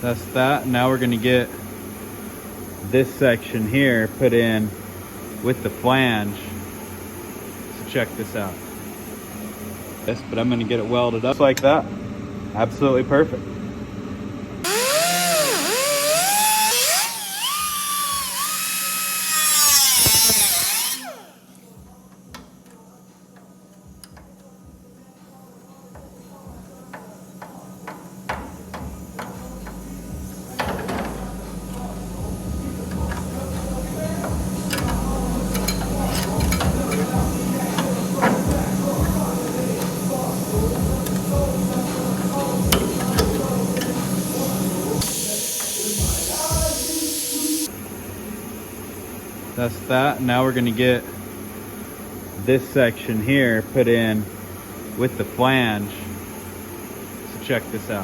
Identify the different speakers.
Speaker 1: That's that. Now we're gonna get this section here put in with the flange. So check this out. But I'm gonna get it welded up like that. Absolutely perfect. That's that. Now we're gonna get this section here put in with the flange. So check this out.